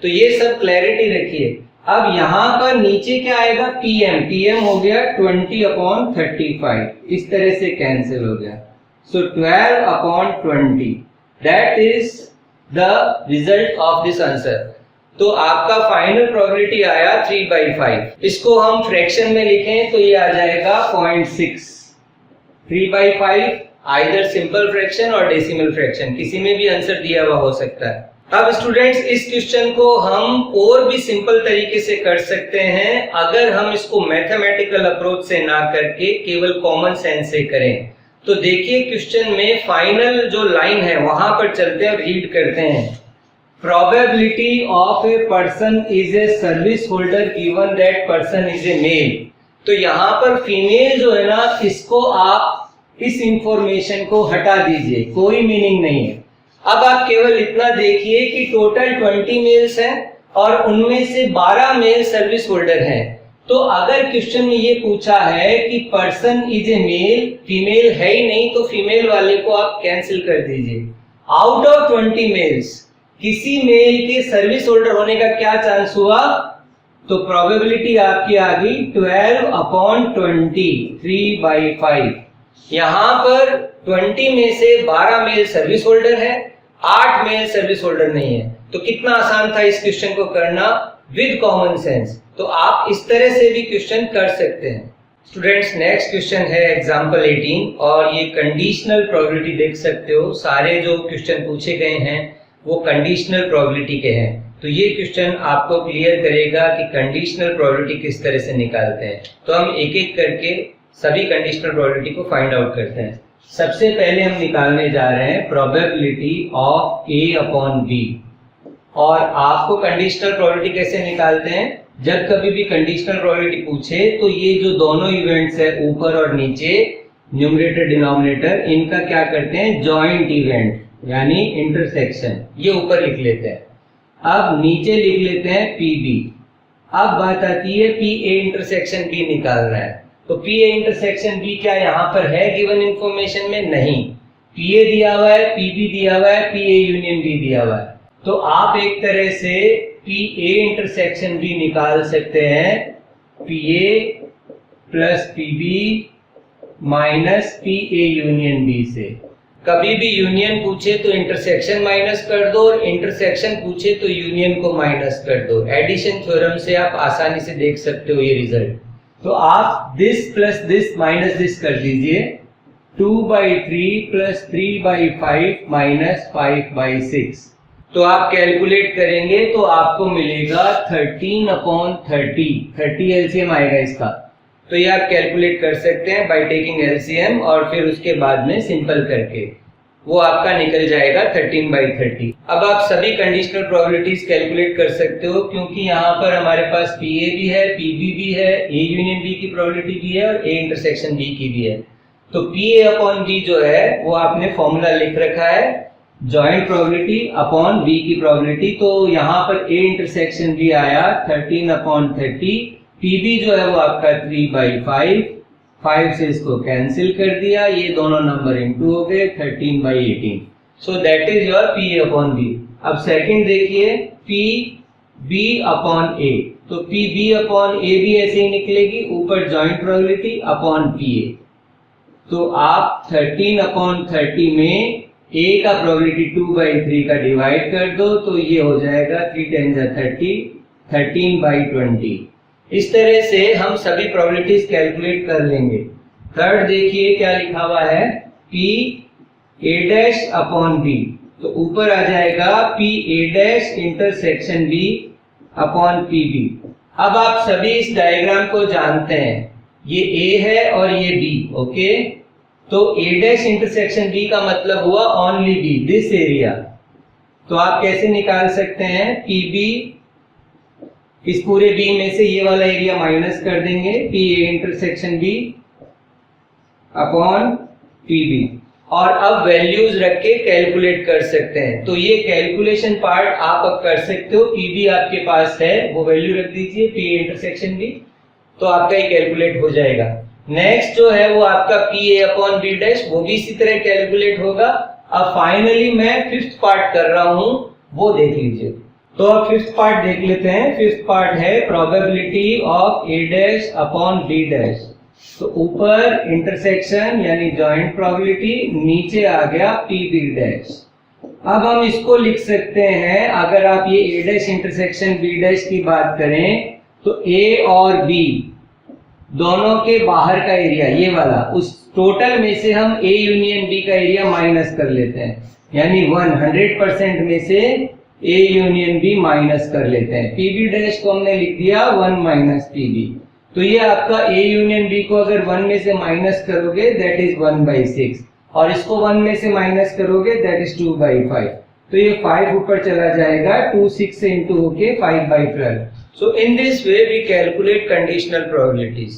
तो ये सब क्लैरिटी रखिए। अब यहाँ पर नीचे क्या आएगा? पीएम हो गया 20/35, इस तरह से कैंसिल हो गया। सो 12/20 that is the result of this answer. तो आपका फाइनल प्रोबेबिलिटी आया 3/5। इसको हम फ्रैक्शन में लिखें तो ये आ जाएगा 0.6। 3/5 आइदर सिंपल फ्रैक्शन और डेसिमल फ्रैक्शन, किसी में भी आंसर दिया हुआ हो सकता है। अब स्टूडेंट्स इस क्वेश्चन को हम और भी सिंपल तरीके से कर सकते हैं, अगर हम इसको मैथमेटिकल अप्रोच से ना करके केवल कॉमन सेंस से करें। तो देखिए क्वेश्चन में फाइनल जो लाइन है वहां पर चलते हैं और रीड करते हैं। Probability of a person is a service holder given that person is a male. तो यहाँ पर फीमेल जो है ना, इसको आप इस इंफॉर्मेशन को हटा दीजिए, कोई मीनिंग नहीं है। अब आप केवल इतना देखिए कि टोटल 20 मेल्स हैं और उनमें से 12 मेल सर्विस होल्डर हैं। तो अगर क्वेश्चन में ये पूछा है कि person is a male, female है ही नहीं, तो फीमेल वाले को आप कैंसिल कर दीजिए। आउट ऑफ 20 मेल्स किसी मेल के सर्विस होल्डर होने का क्या चांस हुआ, तो प्रोबेबिलिटी आपकी आ गई 12/20, 3/5। यहां पर 20 में से 12 मेल सर्विस होल्डर है, 8 मेल सर्विस होल्डर नहीं है। तो कितना आसान था इस क्वेश्चन को करना विद कॉमन सेंस। तो आप इस तरह से भी क्वेश्चन कर सकते हैं। स्टूडेंट्स, नेक्स्ट क्वेश्चन है एग्जांपल 18 और ये कंडीशनल प्रोबेबिलिटी देख सकते हो। सारे जो क्वेश्चन पूछे गए हैं वो कंडीशनल प्रोबेबिलिटी के हैं। तो ये क्वेश्चन आपको क्लियर करेगा कि कंडीशनल प्रोबेबिलिटी किस तरह से निकालते हैं। तो हम एक एक करके सभी कंडीशनल प्रोबेबिलिटी को फाइंड आउट करते हैं। सबसे पहले हम निकालने जा रहे हैं probability of A upon B। और आपको कंडीशनल प्रोबेबिलिटी कैसे निकालते हैं, जब कभी भी कंडीशनल प्रोबेबिलिटी पूछे तो ये जो दोनों इवेंट्स है ऊपर और नीचे, न्यूमरेटर डिनोमिनेटर, इनका क्या करते हैं, जॉइंट इवेंट यानी इंटरसेक्शन, ये ऊपर लिख लेते हैं। अब नीचे लिख लेते हैं PB। अब बात आती है PA इंटरसेक्शन B निकालना है। तो PA इंटरसेक्शन B क्या यहाँ पर है गिवन इंफॉर्मेशन में? नहीं। PA दिया हुआ है, PB दिया हुआ है, PA यूनियन B दिया हुआ है। तो आप एक तरह से PA इंटरसेक्शन B निकाल सकते हैं PA plus PB minus PA union B से। कभी भी यूनियन पूछे तो इंटरसेक्शन माइनस कर दो और इंटरसेक्शन पूछे तो यूनियन को माइनस कर दो। एडिशन थ्योरम से आप आसानी से देख सकते हो ये रिजल्ट। तो आप this plus this minus this कर दीजिए। 2/3 प्लस 3/5 माइनस 5/6। तो आप कैलकुलेट करेंगे तो आपको मिलेगा 13/30। 30 एलसीएम आएगा इसका। तो ये आप कैलकुलेट कर सकते हैं बाय टेकिंग एलसीएम और फिर उसके बाद में सिंपल करके वो आपका निकल जाएगा 13/30। अब आप सभी कंडीशनल प्रोबेबिलिटीज कैलकुलेट कर सकते हो, क्योंकि यहाँ पर हमारे पास PA भी है, PB भी है, A यूनियन B की प्रोबेबिलिटी भी है और A इंटरसेक्शन B की भी है। तो PA अपॉन B जो है वो आपने फॉर्मूला लिख रखा है, जॉइंट प्रोबेबिलिटी अपॉन B की प्रोबेबिलिटी। तो यहाँ पर A इंटरसेक्शन B आया 13/30, PB जो है वो आपका 3/5, 5 से इसको कैंसिल कर दिया, ये दोनों नंबर इनटू हो गए 13/18। So that is your PA upon B। अब सेकंड देखिए PB अपॉन A। तो PB अपॉन A भी ऐसे ही निकलेगी, ऊपर जॉइंट प्रोबेबिलिटी अपॉन PA। तो आप 13/30 में A का प्रोबेबिलिटी 2/3 का डिवाइड कर दो तो ये हो जाएगा 3 × 30, 13/20। इस तरह से हम सभी प्रोबेबिलिटीज कैलकुलेट कर लेंगे। थर्ड देखिए क्या लिखा हुआ है, PA' अपॉन B। तो ऊपर आ जाएगा PA' intersection B upon PB। अब आप सभी इस डायग्राम को जानते हैं, ये A है और ये B, ओके। तो A' इंटरसेक्शन B का मतलब हुआ ओनली B, दिस एरिया। तो आप कैसे निकाल सकते हैं, PB इस पूरे B में से ये वाला एरिया माइनस कर देंगे, PA intersection B upon PB, और अब वैल्यूज रख के कैलकुलेट कर सकते हैं। तो ये कैलकुलेशन पार्ट आप अब कर सकते हो। PB आपके पास है, वो वैल्यू रख दीजिए PA इंटरसेक्शन B, तो आपका ये कैलकुलेट हो जाएगा। नेक्स्ट जो है वो आपका PA अपॉन B', वो भी इसी तरह कैलकुलेट होगा। अब फाइनली मैं फिफ्थ पार्ट कर रहा हूं, वो देख लीजिए। तो अब फिफ्थ पार्ट देख लेते हैं। फिफ्थ पार्ट है probability of A' upon B'। तो ऊपर इंटरसेक्शन यानी जॉइंट प्रोबेबिलिटी, नीचे आ गया PB'। अब हम इसको लिख सकते हैं, अगर आप ये A' इंटरसेक्शन B' की बात करें तो A और B दोनों के बाहर का एरिया, ये वाला, उस टोटल में से हम A यूनियन B का एरिया माइनस कर लेते हैं, यानी 100% में से A यूनियन B माइनस कर लेते हैं। PB' को हमने लिख दिया 1 माइनस PB। तो ये आपका A यूनियन B को अगर 1 में से माइनस करोगे दैट इज 1/6, और इसको 1 में से माइनस करोगे दैट इज 2/5। तो ये 5 ऊपर चला जाएगा, 2 6 से इंटू होके 5/12। So in this way we calculate conditional probabilities.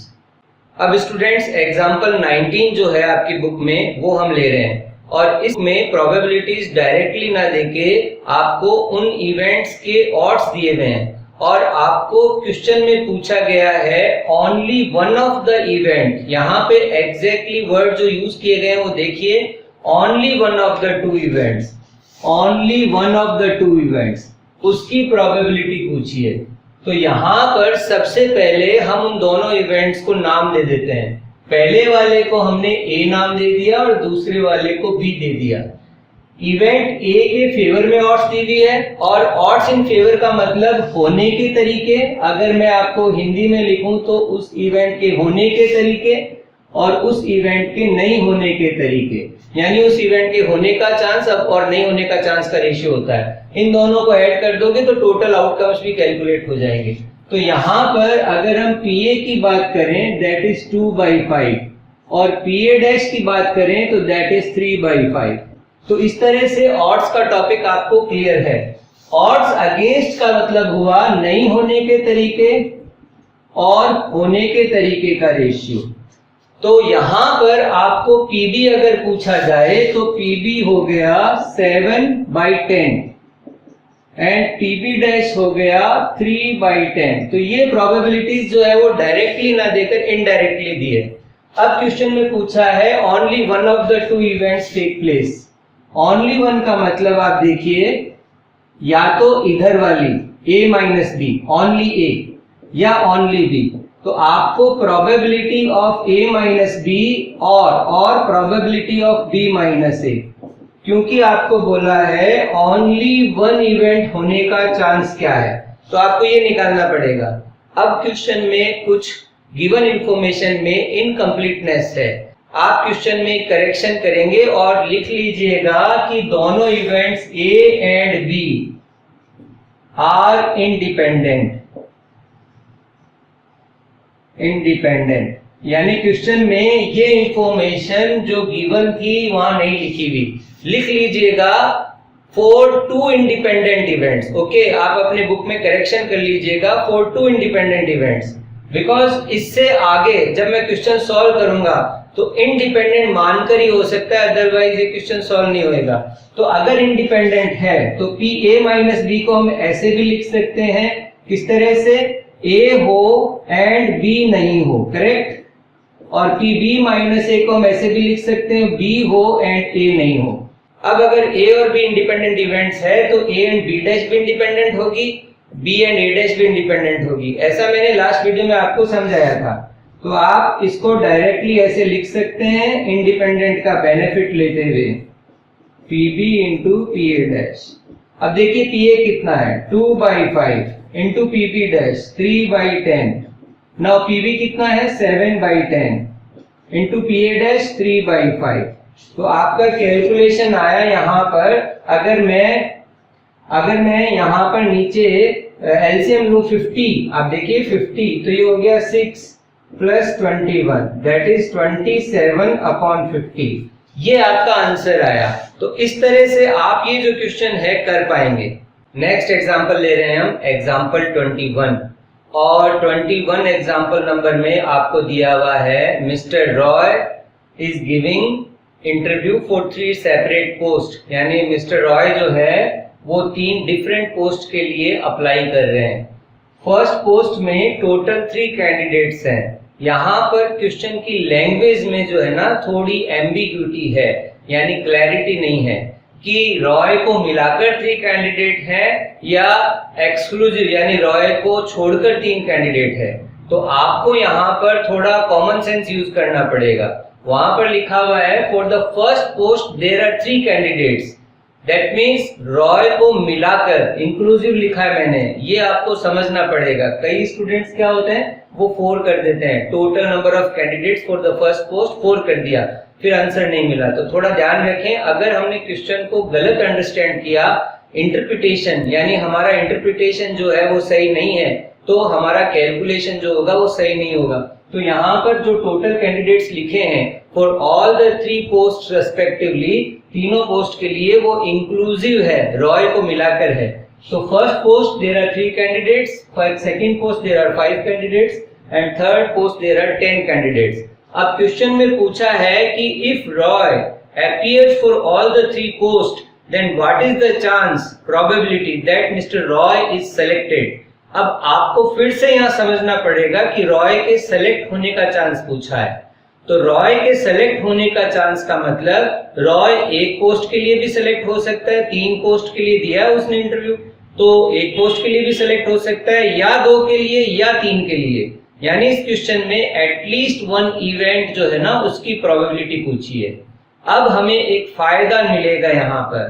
अब स्टूडेंट्स एग्जांपल 19 जो है आपकी बुक में वो हम ले रहे हैं, और इसमें प्रोबेबिलिटीज डायरेक्टली ना देके आपको उन इवेंट्स के ऑड्स दिए गए हैं और आपको क्वेश्चन में पूछा गया है only one of the event, यहाँ पे एग्जैक्टली वर्ड जो यूज किए गए हैं वो देखिए, only one of the two events, only one of the two events, उसकी प्रोबेबिलिटी पूछिए। तो यहाँ पर सबसे पहले हम उन दोनों इवेंट्स को नाम दे देते हैं। पहले वाले को हमने ए नाम दे दिया और दूसरे वाले को बी दे दिया। इवेंट ए के फेवर में ऑड्स दी हुई है, और ऑड्स इन फेवर का मतलब होने के तरीके। अगर मैं आपको हिंदी में लिखूं तो उस इवेंट के होने के तरीके और उस इवेंट के नहीं होने के तरीके, यानी उस इवेंट के होने का चांस और नहीं होने का चांस का रेशियो होता है। इन दोनों को ऐड कर दोगे तो टोटल आउटकम्स भी कैलकुलेट हो जाएंगे। तो यहाँ पर अगर हम PA की बात करें दैट इज 2/5 और PA डैश की बात करें तो दैट इज 3/5। तो इस तरह से ऑड्स का टॉपिक आपको क्लियर है। ऑड्स अगेंस्ट का मतलब हुआ नहीं होने के तरीके और होने के तरीके का रेशियो। तो यहां पर आपको PB अगर पूछा जाए तो PB हो गया 7/10 एंड PB डैश हो गया 3/10। तो ये प्रोबेबिलिटीज जो है वो डायरेक्टली ना देकर इनडायरेक्टली दी है। अब क्वेश्चन में पूछा है only one of the two events take place. Only one का मतलब आप देखिए, या तो इधर वाली A minus B, only A, या ओनली B। तो आपको probability of A minus B और probability of B minus A, क्योंकि आपको बोला है ओनली वन इवेंट होने का चांस क्या है, तो आपको ये निकालना पड़ेगा। अब क्वेश्चन में कुछ गिवन इंफॉर्मेशन में इनकम्प्लीटनेस है। आप क्वेश्चन में करेक्शन करेंगे और लिख लीजिएगा कि दोनों events A and B are independent. Independent यानी क्वेश्चन में ये इंफॉर्मेशन जो गिवन थी वहां नहीं लिखी हुई, लिख लीजिएगा for two independent events. Okay, आप अपने बुक में करेक्शन कर लीजिएगा for two independent events, because इससे आगे जब मैं क्वेश्चन सॉल्व करूंगा तो इंडिपेंडेंट मानकर ही हो सकता है, अदरवाइज ये क्वेश्चन सॉल्व नहीं होएगा। तो अगर इंडिपेंडेंट है तो PA माइनस बी को हम ऐसे भी लिख सकते हैं, किस तरह से, A हो एंड B नहीं हो, करेक्ट। और PB माइनस A को हम ऐसे भी लिख सकते हैं, B हो एंड A नहीं हो। अब अगर A और B इंडिपेंडेंट इवेंट्स है तो A एंड B डैश भी इंडिपेंडेंट होगी, B एंड A डैश भी इंडिपेंडेंट होगी। ऐसा मैंने लास्ट वीडियो में आपको समझाया था। तो आप इसको डायरेक्टली ऐसे लिख सकते हैं, इंडिपेंडेंट का बेनिफिट लेते हुए, PB इंटू PA डैश। अब देखिए PA कितना है, 2/5 into PB dash 3/10। Now PB कितना है, 7/10 इंटू PA डैश 3/5। तो आपका कैलकुलेशन आया यहाँ पर, अगर मैं यहाँ पर नीचे एलसीएम लूं 50, आप देखिए 50, तो ये हो गया 6 प्लस 21 दैट इज 27/50। ये आपका आंसर आया। तो इस तरह से आप ये जो क्वेश्चन है कर पाएंगे। नेक्स्ट एग्जांपल ले रहे हैं हम, एग्जांपल 21, और 21 एग्जांपल नंबर में आपको दिया हुआ है mister Roy is giving interview for 3 separate post, यानी मिस्टर रॉय जो है वो 3 डिफरेंट पोस्ट के लिए अप्लाई कर रहे हैं। फर्स्ट पोस्ट में टोटल 3 कैंडिडेट्स हैं। यहाँ पर क्वेश्चन की लैंग्वेज में जो है ना थोड़ी एम्बिग्यूटी है, यानी क्लैरिटी नहीं है कि रॉय को मिलाकर 3 कैंडिडेट है या एक्सक्लूसिव यानी रॉय को छोड़कर 3 कैंडिडेट है। तो आपको यहाँ पर थोड़ा कॉमन सेंस यूज करना पड़ेगा। वहां पर लिखा हुआ है for the first post there are 3 candidates, that means Roy को मिलाकर, इंक्लूसिव लिखा है मैंने, ये आपको समझना पड़ेगा। कई स्टूडेंट्स क्या होते हैं वो 4 कर देते हैं, total number of candidates for the first post 4 कर दिया, फिर आंसर नहीं मिला। तो थोड़ा ध्यान रखें, अगर हमने क्वेश्चन को गलत अंडरस्टैंड किया, इंटरप्रिटेशन यानी हमारा इंटरप्रिटेशन जो है वो सही नहीं है, तो हमारा कैलकुलेशन जो होगा वो सही नहीं होगा। तो यहाँ पर जो टोटल कैंडिडेट्स लिखे हैं for all the 3 post respectively, तीनों पोस्ट के लिए वो इंक्लूसिव है, रॉय को मिलाकर है। So first post there are 3 candidates, for second post there are 5 candidates and third post there are 10 candidates. अब क्वेश्चन में पूछा है कि if Roy appears for all the 3 posts, then what is the chance, probability that Mr. Roy is selected? अब आपको फिर से यहाँ समझना पड़ेगा कि रॉय के सेलेक्ट होने का चांस पूछा है, तो रॉय के सेलेक्ट होने का चांस का मतलब रॉय एक पोस्ट के लिए भी सेलेक्ट हो सकता है, 3 पोस्ट के लिए दिया है उसने इंटरव्यू, तो एक पोस्ट के लिए भी सेलेक्ट हो सकता है, या 2 के लिए या 3 के लिए। यानी इस क्वेश्चन में एटलीस्ट 1 इवेंट जो है ना उसकी प्रोबेबिलिटी पूछी है। अब हमें एक फायदा मिलेगा यहाँ पर,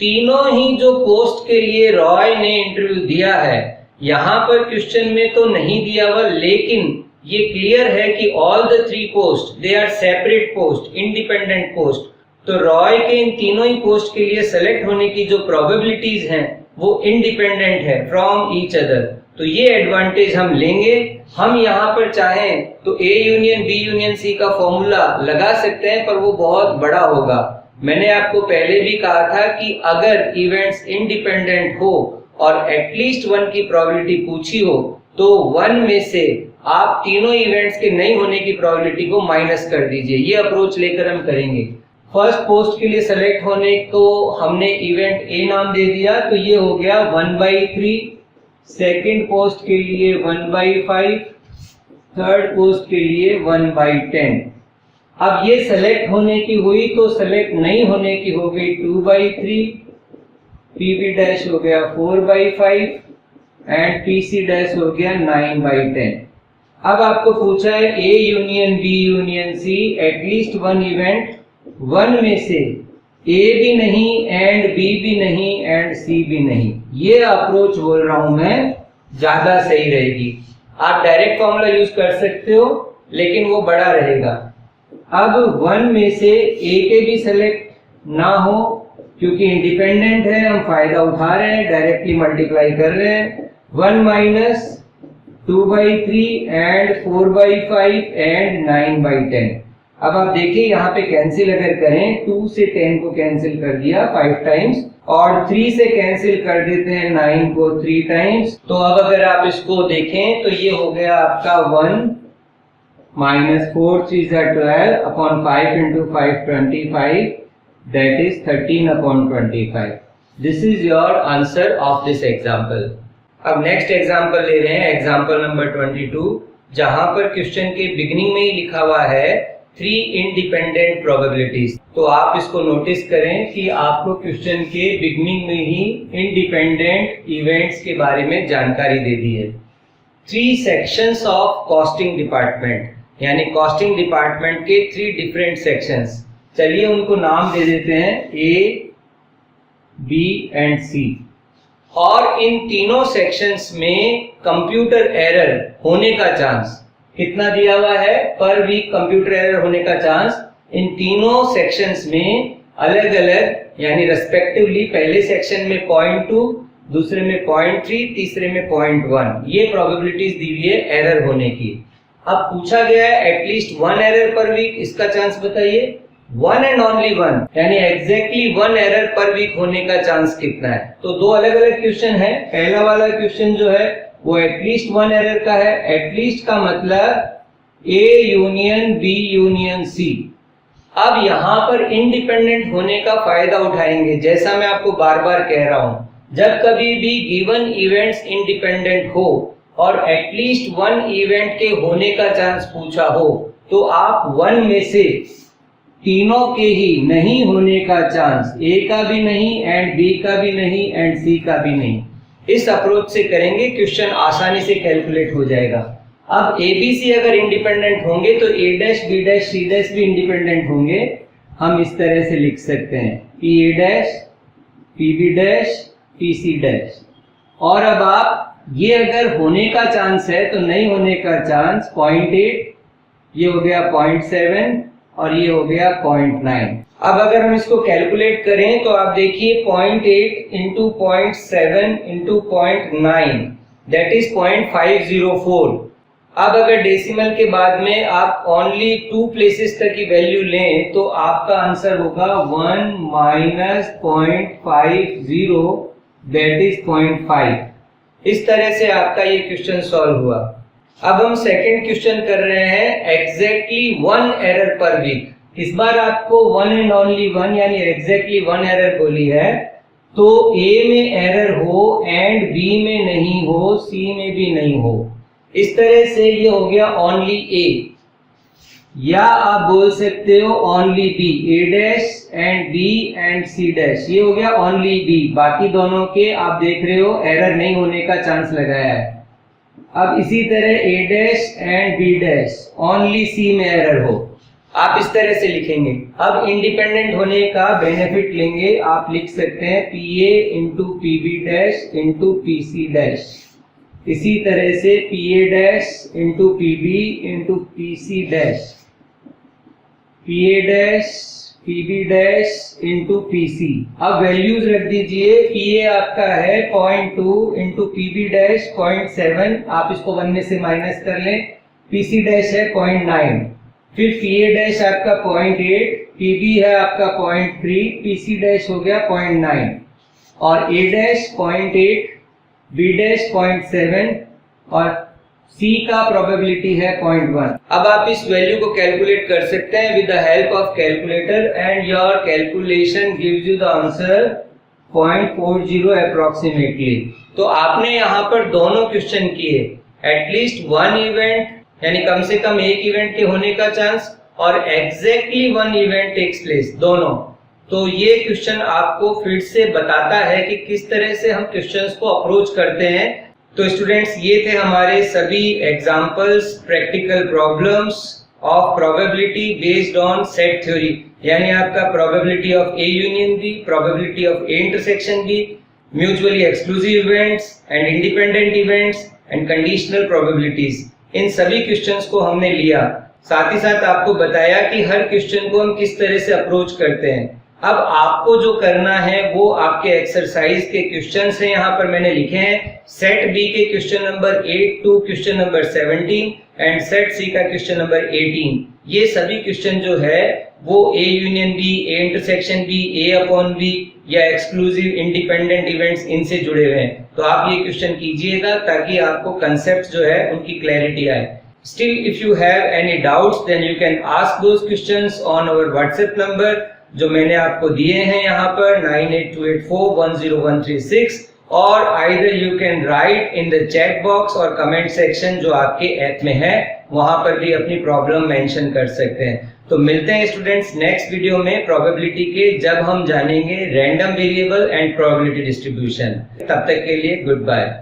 तीनों ही जो पोस्ट के लिए रॉय ने इंटरव्यू दिया है यहाँ पर क्वेश्चन में तो नहीं दिया हुआ, लेकिन ये क्लियर है कि all the 3 post they are separate post, independent post. तो रॉय के इन तीनों ही पोस्ट के लिए सेलेक्ट होने की जो प्रोबेबिलिटीज हैं वो इंडिपेंडेंट है फ्रॉम ईच अदर। तो ये एडवांटेज हम लेंगे। हम यहाँ पर चाहें तो A union B union C का फॉर्मूला लगा सकते हैं, पर वो बहुत बड़ा होगा। मैंने आपको पहले भी कहा था कि अगर इवेंट्स इंडिपेंडेंट हो और एटलीस्ट 1 की प्रोबेबिलिटी पूछी हो तो 1 में से आप तीनों इवेंट्स के नहीं होने की प्रोबेबिलिटी को माइनस कर दीजिए। ये अप्रोच लेकर हम करेंगे। फर्स्ट पोस्ट के लिए सेलेक्ट होने को हमने इवेंट A नाम दे दिया, तो ये हो गया 1/3। सेकंड पोस्ट के लिए 1/5, थर्ड पोस्ट के लिए 1/10। अब ये सेलेक्ट होने की हुई तो सेलेक्ट नहीं होने की हो गई 2/3, PB डैश हो गया 4/5 एंड PC डैश हो गया 9/10। अब आपको पूछा है A union B union C at least 1 event, 1 में से A भी नहीं एंड B भी नहीं एंड C भी नहीं। ये अप्रोच बोल रहा हूं मैं ज्यादा सही रहेगी। आप डायरेक्ट फॉर्मूला यूज कर सकते हो लेकिन वो बड़ा रहेगा। अब 1 में से A के भी सेलेक्ट ना हो क्योंकि इंडिपेंडेंट है, हम फायदा उठा रहे हैं, डायरेक्टली मल्टीप्लाई कर रहे हैं। 1 माइनस 2/3 एंड 4/5 एंड 9/10। अब आप देखिए यहाँ पे कैंसिल अगर करें, 2 से 10 को कैंसिल कर दिया 5 टाइम्स और 3 से कैंसिल कर देते हैं 9 को 3 टाइम्स। तो अब अगर आप इसको देखें तो ये हो गया आपका 1 minus 4 3 12 upon 5 into 5 25, that is 13 upon 25. This is your answer of this example. अब नेक्स्ट एग्जाम्पल ले रहे हैं, एग्जाम्पल नंबर 22, जहां पर क्वेश्चन के बिगिनिंग में ही लिखा हुआ है 3 इंडिपेंडेंट प्रोबेबिलिटीज। तो आप इसको नोटिस करें कि आपको क्वेश्चन के बिगिनिंग में ही इंडिपेंडेंट इवेंट्स के बारे में जानकारी दे दी है। 3 सेक्शंस ऑफ कॉस्टिंग डिपार्टमेंट, यानी कॉस्टिंग डिपार्टमेंट के 3 डिफरेंट सेक्शंस। चलिए उनको नाम दे देते हैं A, B एंड C। और इन तीनों सेक्शंस में कंप्यूटर एरर होने का चांस कितना दिया हुआ है, पर वीक कंप्यूटर एरर होने का चांस इन तीनों सेक्शंस में अलग अलग, यानी रेस्पेक्टिवली पहले सेक्शन में 0.2, दूसरे में 0.3, तीसरे में 0.1, ये प्रोबेबिलिटीज दी हुई है एरर होने की। अब पूछा गया है एटलीस्ट 1 एरर पर वीक, इसका चांस बताइए। 1 एंड ओनली 1, यानी एग्जैक्टली 1 एरर पर वीक होने का चांस कितना है। तो 2 अलग अलग क्वेश्चन है। पहला वाला क्वेश्चन जो है वो एटलीस्ट 1 एरर का है। एटलीस्ट का मतलब A union B union C। अब यहाँ पर इंडिपेंडेंट होने का फायदा उठाएंगे। जैसा मैं आपको बार बार कह रहा हूं, जब कभी भी गिवन इवेंट्स इंडिपेंडेंट हो और एटलीस्ट 1 इवेंट के होने का चांस पूछा हो तो आप 1 में से तीनों के ही नहीं होने का चांस, A का भी नहीं एंड B का भी नहीं एंड C का भी नहीं, इस अप्रोच से करेंगे, क्वेश्चन आसानी से कैलकुलेट हो जाएगा। अब A B C अगर इंडिपेंडेंट होंगे तो A dash B dash C dash भी इंडिपेंडेंट होंगे। हम इस तरह से लिख सकते हैं P A dash P B dash P C dash. और अब आप ये अगर होने का चांस है तो नहीं होने का चांस 0.8, ये हो गया 0.7 और ये हो गया 0.9। अब अगर हम इसको कैलकुलेट करें तो आप देखिए 0.8 इंटू 0.7 इंटू 0.9 दैट इज 0.504। अब अगर डेसिमल के बाद में आप ओनली 2 प्लेसेस तक की वैल्यू लें तो आपका आंसर होगा 1 माइनस 0.50 दैट इज 0.5। इस तरह से आपका ये क्वेश्चन सॉल्व हुआ। अब हम सेकंड क्वेश्चन कर रहे हैं एग्जैक्टली 1 एरर पर वीक। इस बार आपको 1 एंड ओनली 1 यानी एग्जैक्टली 1 एरर बोली है। तो A में एरर हो एंड B में नहीं हो, C में भी नहीं हो। इस तरह से ये हो गया ओनली A, या आप बोल सकते हो only B, A dash and B and C dash, ये हो गया ओनली B। बाकी दोनों के आप देख रहे हो एरर नहीं होने का चांस लगाया है। अब इसी तरह A dash and B dash, only C में एरर हो, आप इस तरह से लिखेंगे। अब इंडिपेंडेंट होने का बेनिफिट लेंगे, आप लिख सकते हैं PA into PB dash into PC dash. इसी तरह से PA dash into PB into PC dash, PA dash PB dash into PC। अब वैल्यूज रख दीजिए। PA आपका है 0.2 इंटू PB डैश 0.7, आप इसको 1 में से माइनस कर लें। PC डैश है 0.9, फिर PA डैश आपका 0.8, PB है आपका 0.3, PC डैश हो गया 0.9 और A डैश 0.8, B डैश 0.7 और C का प्रोबेबिलिटी है 0.1। अब आप इस वैल्यू को कैलकुलेट कर सकते हैं with the help of calculator and your calculation gives you the answer 0.40 approximately. तो आपने यहाँ पर दोनों क्वेश्चन किए, एटलीस्ट वन इवेंट यानी कम से कम एक इवेंट के होने का चांस और exactly one event takes place, दोनों। तो ये क्वेश्चन आपको फिर से बताता है कि किस तरह से हम क्वेश्चंस को अप्रोच करते हैं। तो स्टूडेंट्स, ये थे हमारे सभी examples, practical problems of probability based on set theory, यानी आपका probability of A union B, probability of A intersection B, mutually exclusive events and independent events and conditional probabilities. इन सभी क्वेश्चंस को हमने लिया, साथ ही साथ आपको बताया कि हर क्वेश्चन को हम किस तरह से अप्रोच करते हैं। अब आपको जो करना है वो आपके एक्सरसाइज के क्वेश्चंस हैं, यहाँ पर मैंने लिखे हैं। सेट बी के question number 8 to question number 17 and set C का क्वेश्चन नंबर 18। ये सभी क्वेश्चन जो है वो A union B, A intersection B, A upon B या एक्सक्लूसिव इंडिपेंडेंट इवेंट्स इनसे जुड़े हुए हैं। तो आप ये क्वेश्चन कीजिएगा ताकि आपको कंसेप्ट जो है उनकी क्लैरिटी आए। Still, if you have any doubts, then you can ask those questions on our WhatsApp number जो मैंने आपको दिए हैं यहाँ पर 9828410136, और either you can write in the chat box और comment section जो आपके ऐप में है, वहां पर भी अपनी प्रॉब्लम मेंशन कर सकते हैं। तो मिलते हैं स्टूडेंट्स नेक्स्ट वीडियो में प्रोबेबिलिटी के, जब हम जानेंगे random variable and probability distribution. तब तक के लिए गुड बाय।